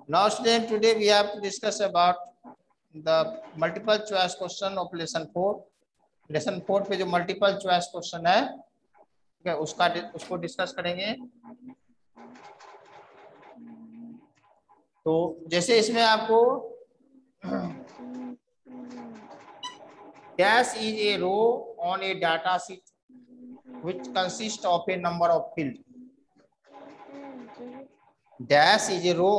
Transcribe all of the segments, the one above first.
Now student, today we have to discuss about the multiple choice question of lesson 4. Lesson 4 पे जो multiple choice question है, ठीक है, उसको डिस्कस करेंगे। तो जैसे इसमें आपको dash is a row on a data sheet which consists of a number of field. Dash is a row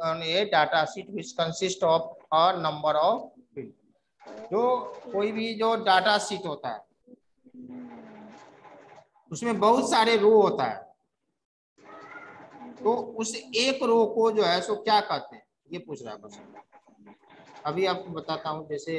on a data sheet which consists of a number of field. जो कोई भी जो data sheet होता है उसमें बहुत सारे रो होता है, तो उस एक रो को जो है सो क्या कहते हैं, ये पूछ रहा है क्वेश्चन। अभी आपको बताता हूं। जैसे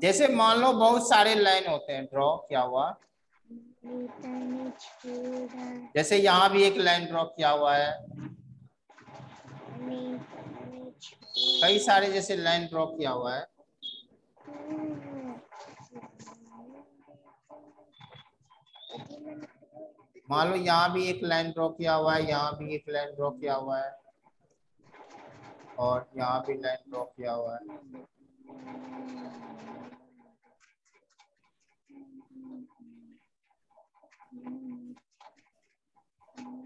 जैसे मान लो बहुत सारे लाइन होते हैं, ड्रॉ किया हुआ। जैसे यहाँ भी एक लाइन ड्रॉ किया हुआ है, कई सारे जैसे लाइन ड्रॉ किया हुआ है। मान लो यहाँ भी एक लाइन ड्रॉ किया हुआ है, यहाँ भी एक लाइन ड्रॉ किया हुआ है, और यहाँ भी लाइन ड्रॉ किया हुआ है।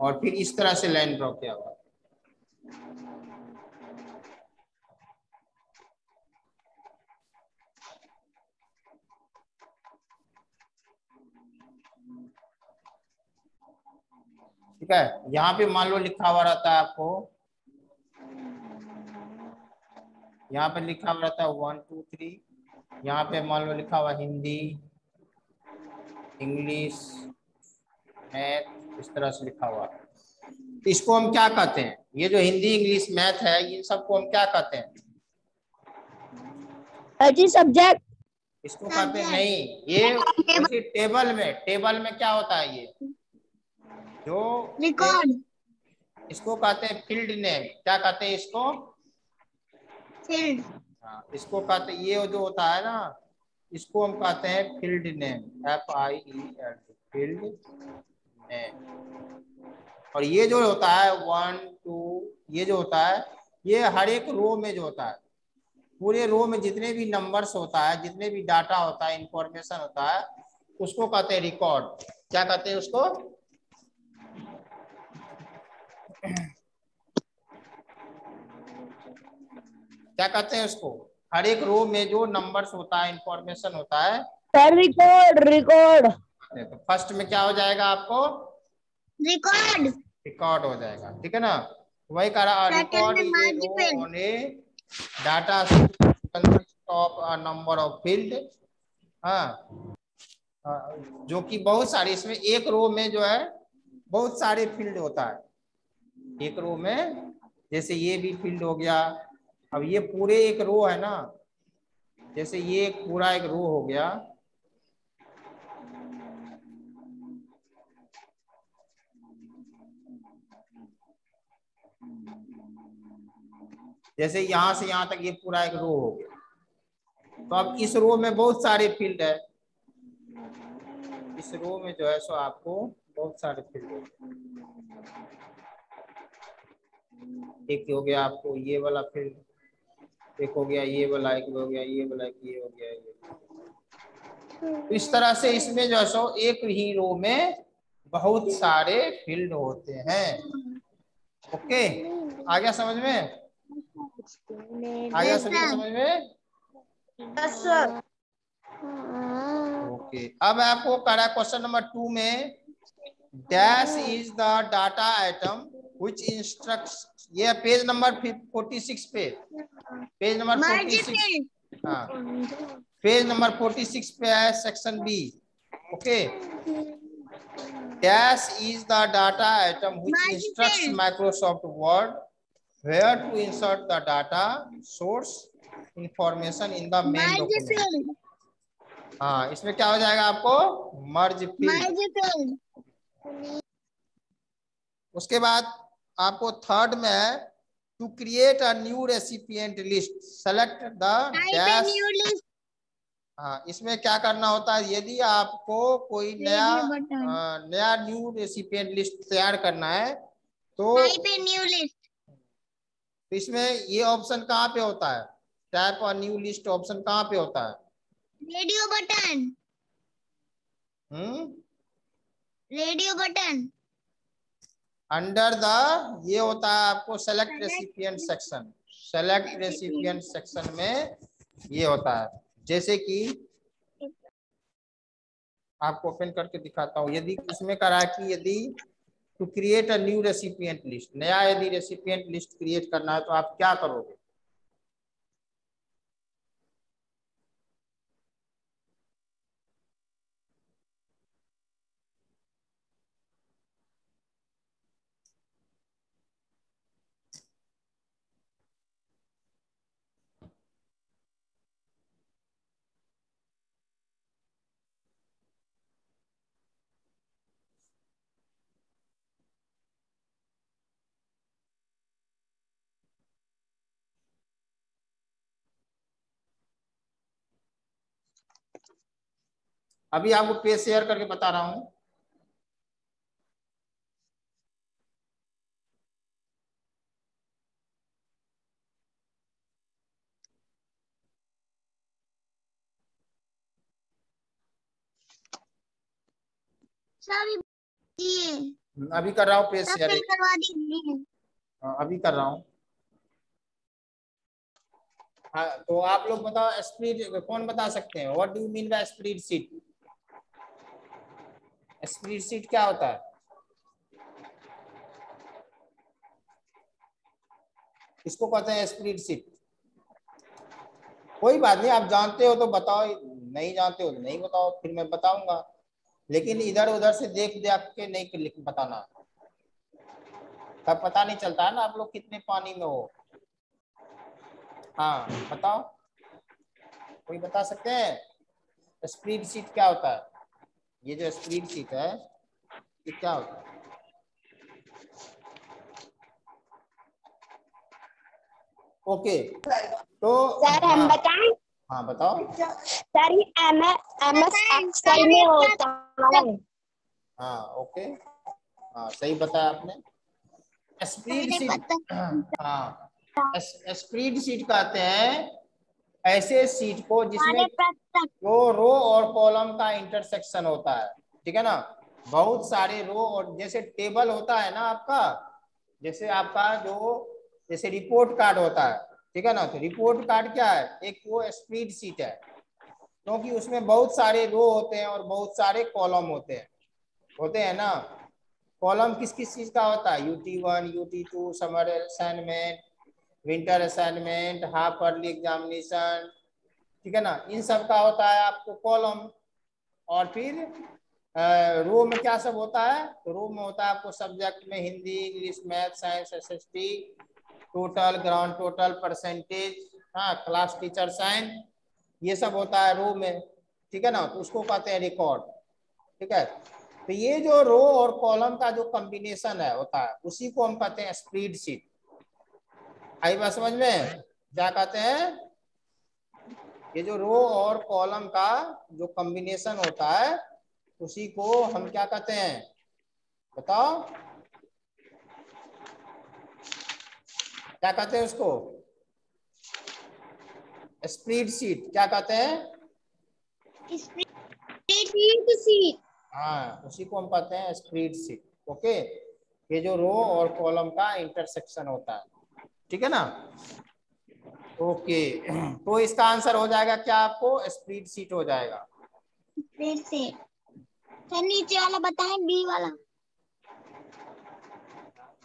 और फिर इस तरह से लाइन ड्रॉ किया हुआ है। ठीक है, यहाँ पे मान लो लिखा हुआ रहता है आपको, यहाँ पे लिखा हुआ रहता है 1 2 3। यहाँ पे मान लो लिखा हुआ हिंदी, इंग्लिश, मैथ, इस तरह से लिखा हुआ। तो इसको हम क्या कहते हैं? ये जो हिंदी, इंग्लिश, मैथ है, इन सबको हम क्या कहते हैं? सब्जेक्ट। इसको कहते हैं नहीं, ये टेबल में क्या होता है? ये जो रिकॉर्ड, इसको कहते हैं फील्ड नेम। क्या कहते हैं इसको? फील्ड। हाँ, इसको कहते हैं, ये जो होता है ना, इसको हम कहते हैं field name, FIELD, field name. और ये जो होता है 1 2, ये जो होता है, ये हर एक रो में जो होता है, पूरे रो में जितने भी नंबर्स होता है, जितने भी डाटा होता है, इंफॉर्मेशन होता है, उसको कहते हैं रिकॉर्ड। क्या कहते हैं उसको? क्या कहते हैं उसको? हर एक रो में जो नंबर्स होता है, इंफॉर्मेशन होता है, रिकॉर्ड। तो फर्स्ट में क्या हो जाएगा आपको? रिकॉर्ड हो जाएगा। ठीक है ना, वही कह रहा, record is a row on a data consist of a number of field. हाँ, जो कि बहुत सारे, इसमें एक रो में जो है बहुत सारे फील्ड होता है। एक रो में जैसे ये भी फील्ड हो गया। अब ये पूरे एक रो है ना, जैसे ये पूरा एक रो हो गया, जैसे यहाँ से यहाँ तक ये पूरा एक रो हो गया। तो अब इस रो में बहुत सारे फील्ड है, इस रो में जो है सो आपको बहुत सारे फील्ड हो गए। एक हो गया आपको ये वाला फील्ड, एक हो गया ये वाला, एक हो गया ये वाला, ये हो गया ये। तो इस तरह से इसमें जो है सो एक ही रो में बहुत सारे फील्ड होते हैं। ओके, आ गया समझ में? आ गया सभी को समझ में? ओके, अब आपको करा क्वेश्चन नंबर 2 में, dash is the data item which instructs. ये पेज नंबर 46 पे, पेज नंबर 46, हाँ पेज नंबर 46 पे है, section B. Okay, dash is the data item which instructs Microsoft Word where to insert the data source information in the main document. हाँ, इसमें क्या हो जाएगा आपको, मर्ज फील्ड। उसके बाद आपको थर्ड में है to create a new recipient list, select the dash. हाँ, इसमें क्या करना होता है, यदि आपको कोई नया न्यू रेसिपिएंट लिस्ट तैयार करना है तो न्यू लिस्ट, तो इसमें ये ऑप्शन कहाँ पे होता है, टाइप और न्यू लिस्ट ऑप्शन कहाँ पे होता है, radio button, radio button under the, ये होता है आपको select recipient section, select recipient section में ये होता है। जैसे कि आपको ओपन करके दिखाता हूँ, यदि इसमें करा कि यदि to create a new recipient list, नया यदि रेसिपिएंट लिस्ट क्रिएट करना है तो आप क्या करोगे, अभी आपको पेज शेयर करके बता रहा हूँ। अभी कर रहा हूँ पेज शेयर, करवा दीजिए। अभी कर रहा हूँ। हाँ, तो आप लोग बताओ स्प्रेड, कौन बता सकते हैं, what do you mean by spreadsheet, spreadsheet क्या होता है, इसको कहते हैं स्प्रेडशीट। कोई बात नहीं, आप जानते हो तो बताओ, नहीं जानते हो तो नहीं बताओ, फिर मैं बताऊंगा, लेकिन इधर उधर से देख देख के नहीं बताना, तब पता नहीं चलता है ना आप लोग कितने पानी में हो। हाँ बताओ, कोई बता सकते हैं स्प्रेडशीट क्या होता है, ये जो स्प्रेडशीट है ये क्या होता है, ओके तो सर हम बताएं, हाँ बताओ, सर ये MS एक्सेल में होता है। हाँ ओके, हाँ सही बताया आपने, स्प्रेडशीट। हाँ, स्प्रेडशीट कहते हैं ऐसे सीट को जिसमें रो और कॉलम का इंटरसेक्शन होता है, ठीक है ना, बहुत सारे रो, और जैसे टेबल होता है ना आपका, जैसे आपका जो जैसे रिपोर्ट कार्ड होता है, ठीक है ना, तो रिपोर्ट कार्ड क्या है, एक वो स्प्रेडशीट है, क्योंकि उसमें बहुत सारे रो होते हैं और बहुत सारे कॉलम होते हैं ना। कॉलम किस किस चीज का होता है, UT1 UT2, summer assignment, winter assignment, half early examination, ठीक है ना, इन सब का होता है आपको कॉलम। और फिर रो में क्या सब होता है, तो रो में होता है आपको सब्जेक्ट में Hindi, English, math, science, SST, total, ground total, percentage, हाँ, क्लास टीचर साइन, ये सब होता है रो में, ठीक है ना, तो उसको कहते हैं रिकॉर्ड, ठीक है। तो ये जो रो और कॉलम का जो कॉम्बिनेशन है होता है उसी को हम कहते हैं स्प्रेडशीट। आई बात समझ में, क्या कहते हैं, ये जो रो और कॉलम का जो कॉम्बिनेशन होता है उसी को हम क्या कहते हैं, बताओ क्या कहते हैं उसको, स्प्रेडशीट, क्या कहते हैं, स्प्रेडशीट, हाँ उसी को हम कहते हैं स्प्रेडशीट, ओके। ये जो रो और कॉलम का इंटरसेक्शन होता है, ठीक है ना, ओके। तो इसका आंसर हो जाएगा क्या आपको, स्प्रेडशीट हो जाएगा। स्प्रेडशीट सर नीचे वाला बताएं, बी वाला,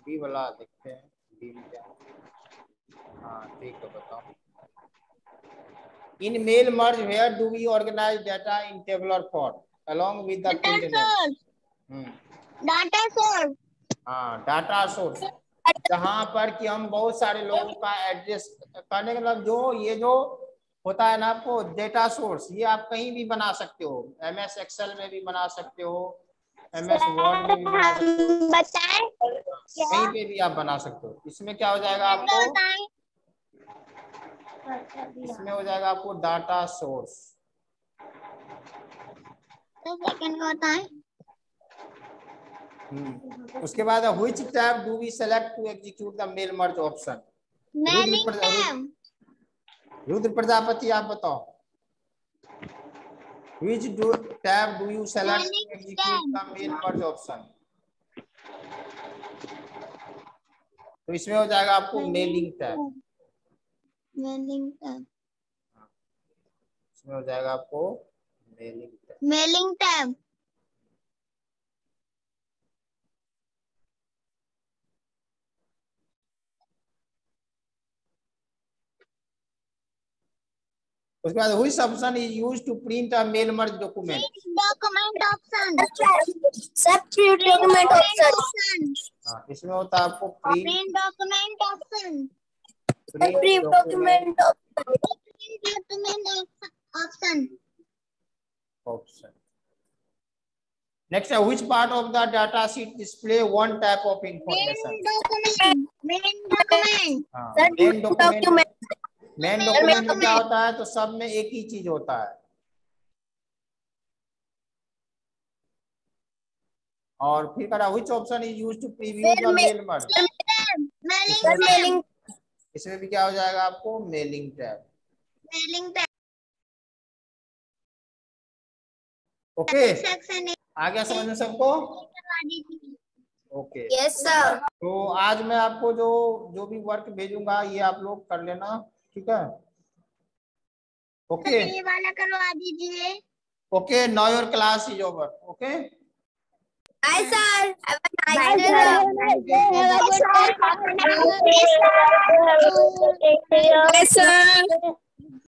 बी वाला देखते हैं, बी में क्या, हाँ ठीक है बताओ, in mail merge where do we organise data in tabular form, along with the field name. Data source, हाँ, डाटा सोर्स, जहाँ पर कि हम बहुत सारे लोगों का एड्रेस करने का मतलब जो ये जो होता है ना आपको डेटा सोर्स, ये आप कहीं भी बना सकते हो, MS एक्सेल में भी बना सकते हो, MS वर्ड में भी बना सकते हो, बताएं कहीं पे भी आप बना सकते हो। इसमें क्या हो जाएगा आपको, इसमें हो जाएगा आपको डाटा सोर्स। सेकंड का होता है। उसके बाद which tab do we select to execute the mail merge option? Rudra Prajapati आप बताओ, which tab do you select to execute the mail merge option? तो इसमें हो जाएगा आपको मेलिंग टैब, मेलिंग टैब, इसमें हो जाएगा आपको मेलिंग टैब। मेलिंग टैब, उसके बाद which option is used to print a mail merge document? Document option, सब डॉक्यूमेंट ऑप्शन। हाँ, इसमें होता है आपको print document option, print document option. Next, which part of the data sheet display one type of information? Main document में क्या होता है, तो सब में एक ही चीज होता है। और फिर करा which option is used to preview the mail merge? इसमें भी क्या हो जाएगा आपको मेलिंग टैब। ओके, आ गया समझ में सबको? Okay, yes sir. तो आज मैं आपको जो भी वर्क भेजूंगा ये आप लोग कर लेना, ठीक है? ओके, ये वाला करवा दीजिए। Okay, now your class is over. Okay, bye sir, have a nice day. Bye, sir. Yes, sir.